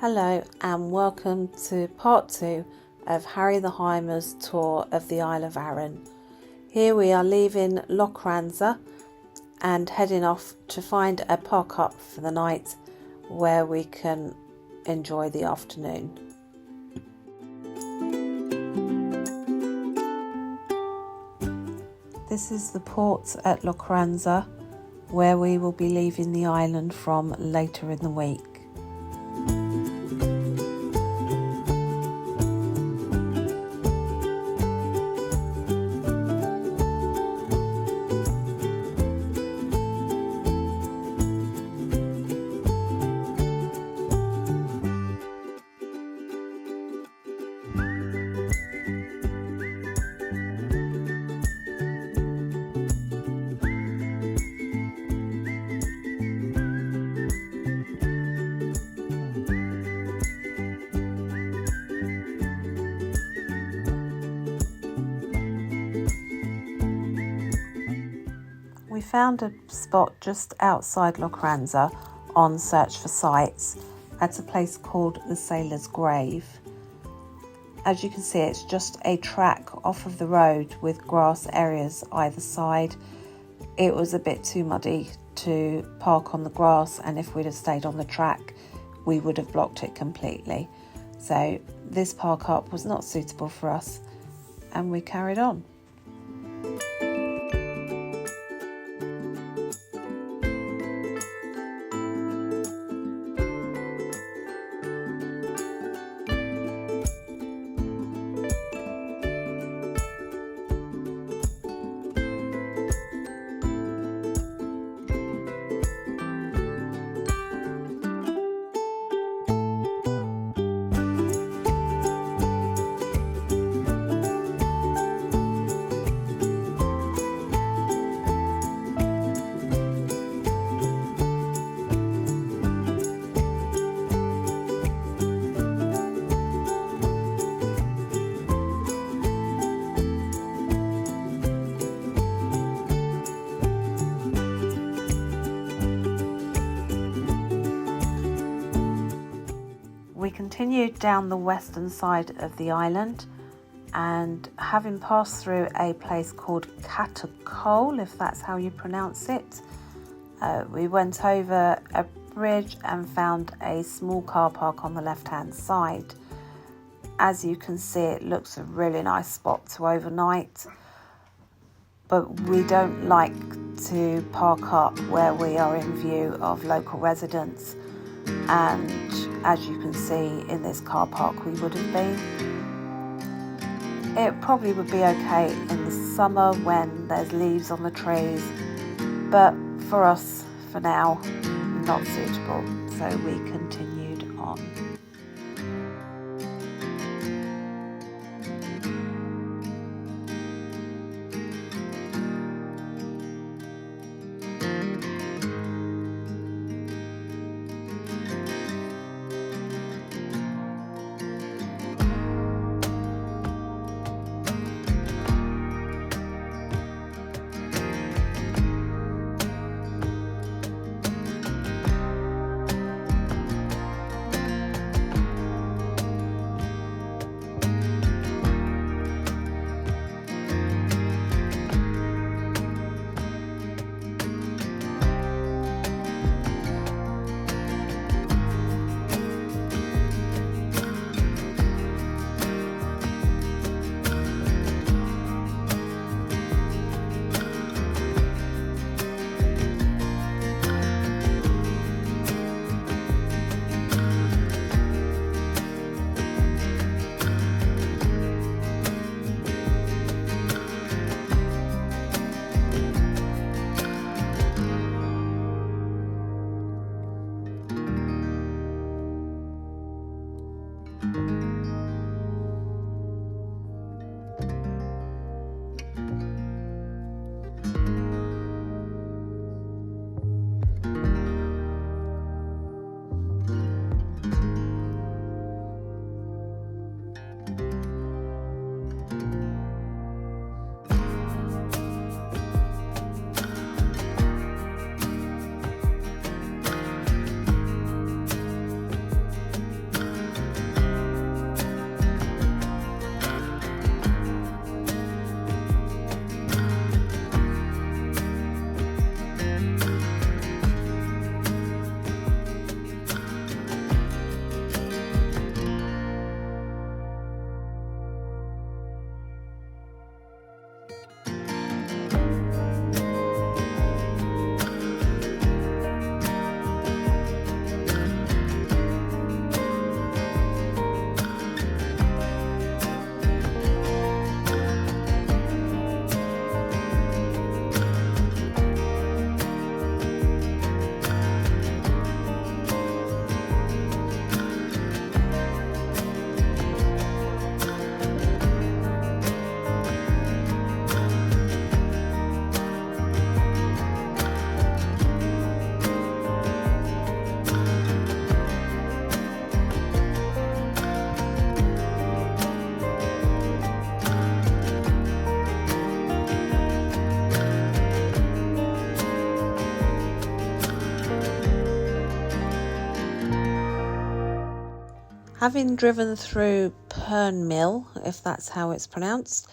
Hello and welcome to part 2 of Harry the Hymer's tour of the Isle of Arran. Here we are leaving Lochranza and heading off to find a park up for the night where we can enjoy the afternoon. This is the port at Lochranza where we will be leaving the island from later in the week. We found a spot just outside Lochranza on Search for Sights at a place called the Sailor's Grave. As you can see, it's just a track off of the road with grass areas either side. It was a bit too muddy to park on the grass, and if we'd have stayed on the track we would have blocked it completely. So this park up was not suitable for us and we carried on. We continued down the western side of the island, and having passed through a place called Catacole, if that's how you pronounce it, we went over a bridge and found a small car park on the left hand side. As you can see, it looks a really nice spot to overnight, but we don't like to park up where we are in view of local residents, and as you can see in this car park we would have been. It probably would be okay in the summer when there's leaves on the trees, but for us, for now, not suitable, so we continued on. Having driven through Fernholm, if that's how it's pronounced,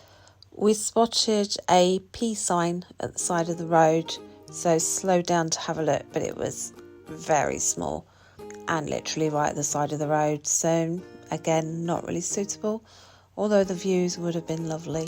we spotted a P sign at the side of the road, so slowed down to have a look, but it was very small and literally right at the side of the road, so again, not really suitable, although the views would have been lovely.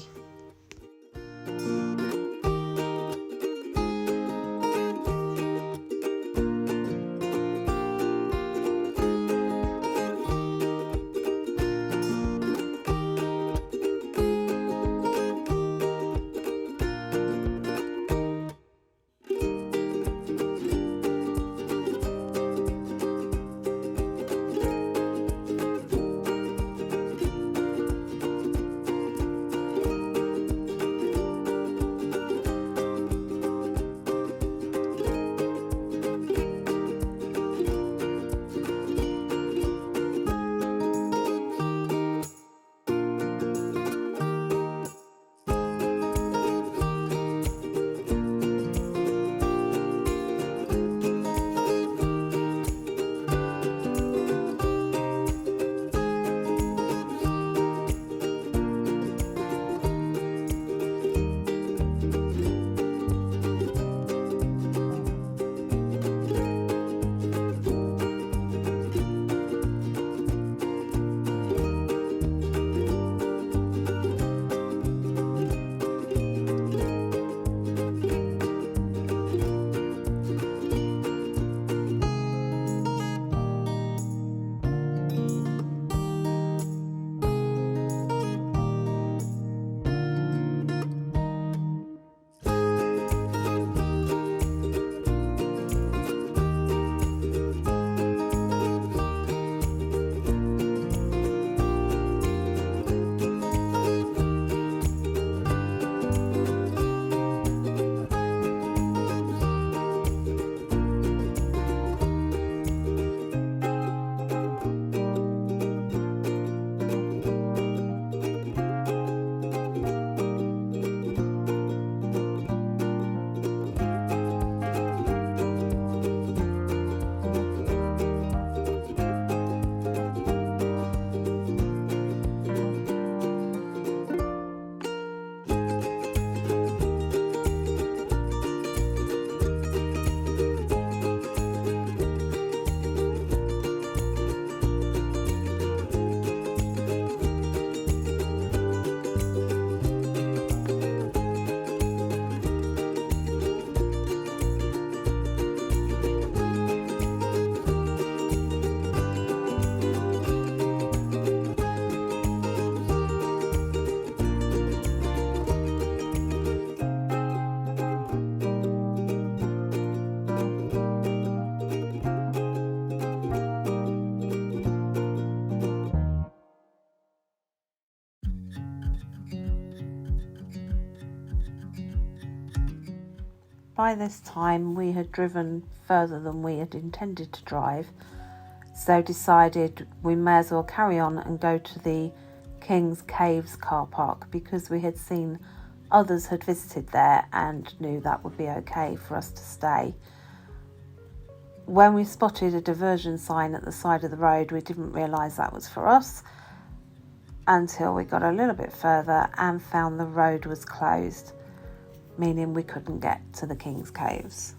By this time we had driven further than we had intended to drive, so decided we may as well carry on and go to the King's Caves car park, because we had seen others had visited there and knew that would be okay for us to stay. When we spotted a diversion sign at the side of the road, we didn't realise that was for us until we got a little bit further and found the road was closed, meaning we couldn't get to the King's Caves.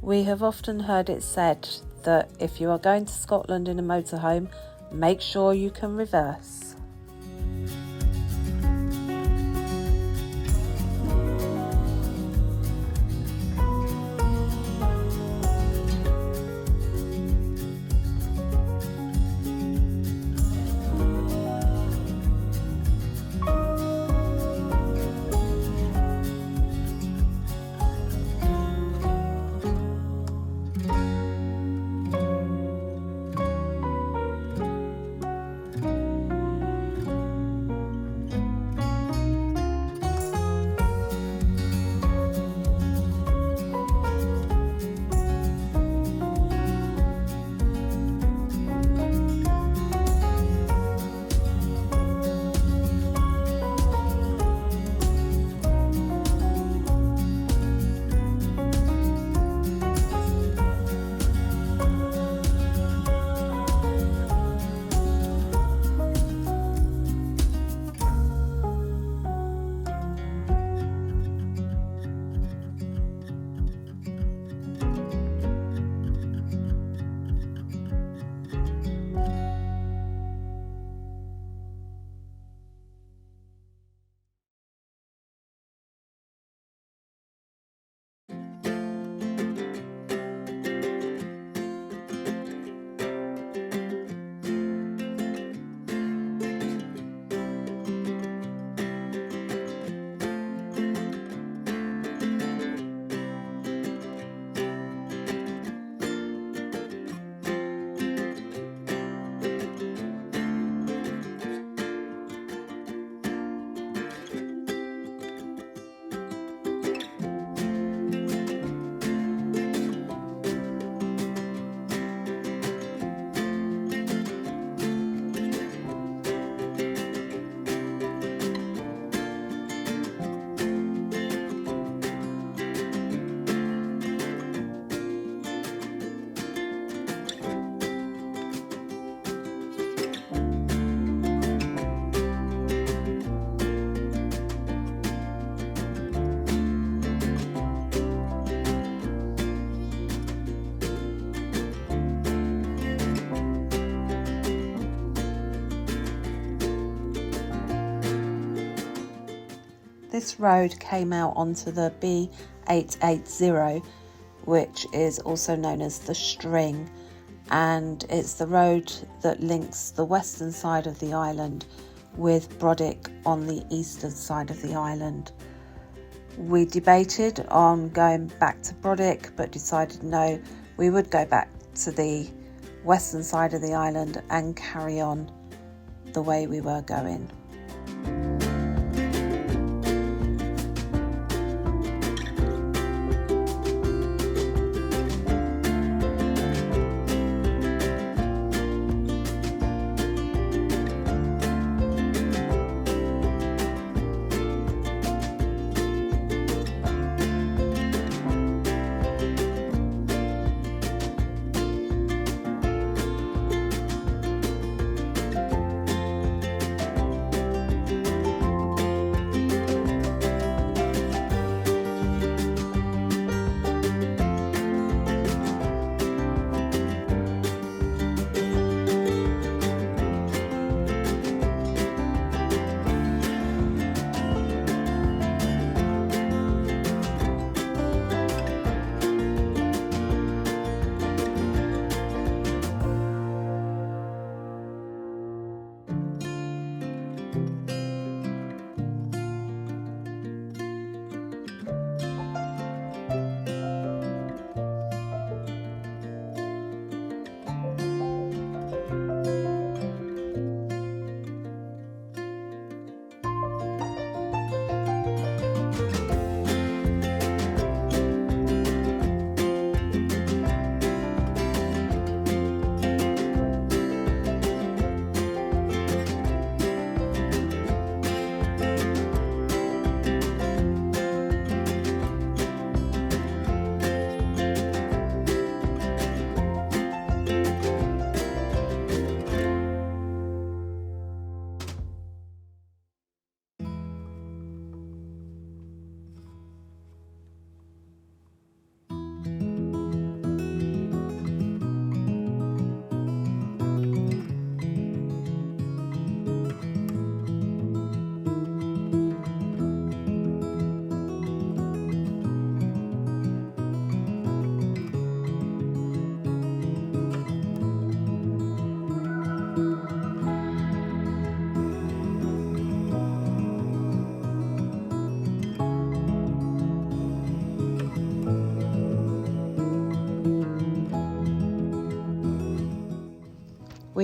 We have often heard it said that if you are going to Scotland in a motorhome, make sure you can reverse. This road came out onto the B880, which is also known as the String, and it's the road that links the western side of the island with Brodick on the eastern side of the island. We debated on going back to Brodick, but decided no, we would go back to the western side of the island and carry on the way we were going.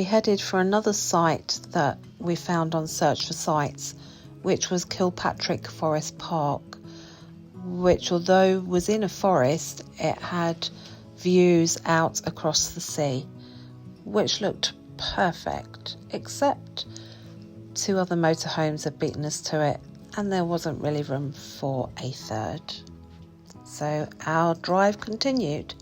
we headed for another site that we found on Search for Sites, which was Kilpatrick Forest Park, which, although was in a forest, it had views out across the sea, which looked perfect, except 2 other motorhomes had beaten us to it, and there wasn't really room for a third. So our drive continued.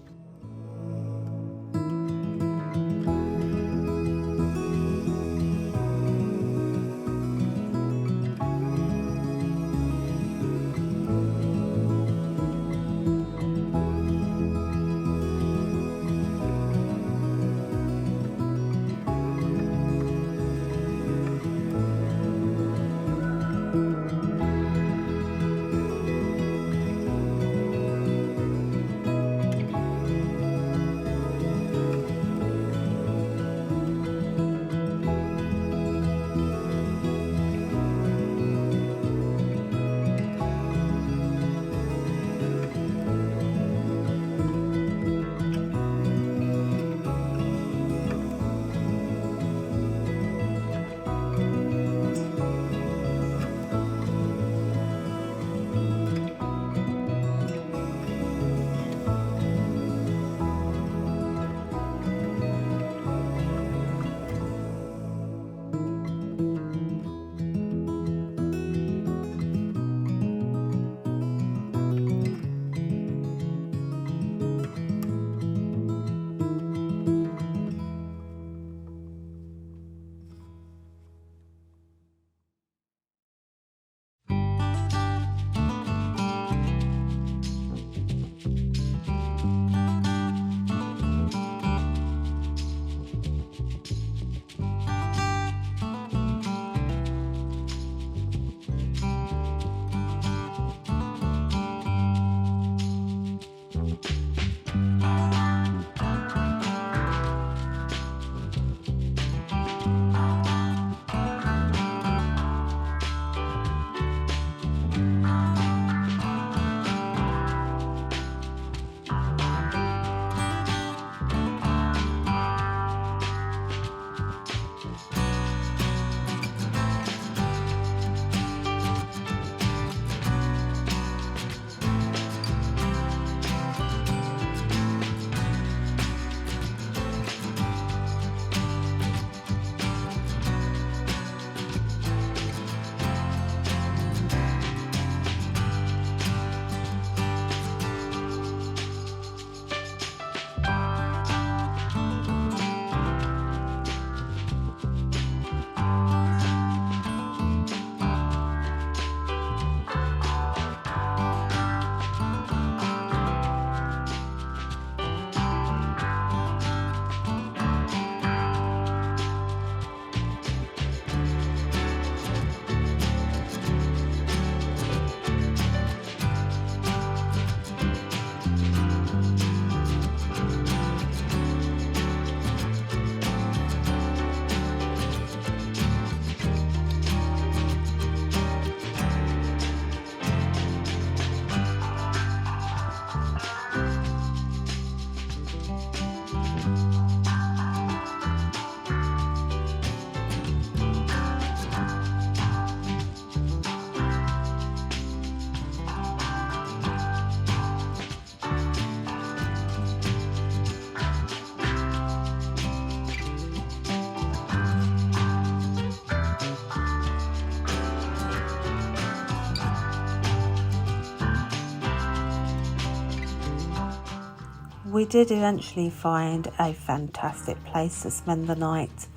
We did eventually find a fantastic place to spend the night.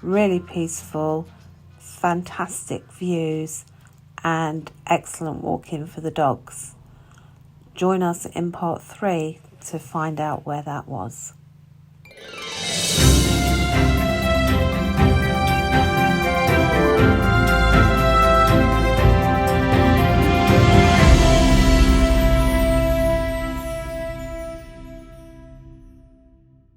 Really peaceful, fantastic views, and excellent walking for the dogs. Join us in part 3 to find out where that was.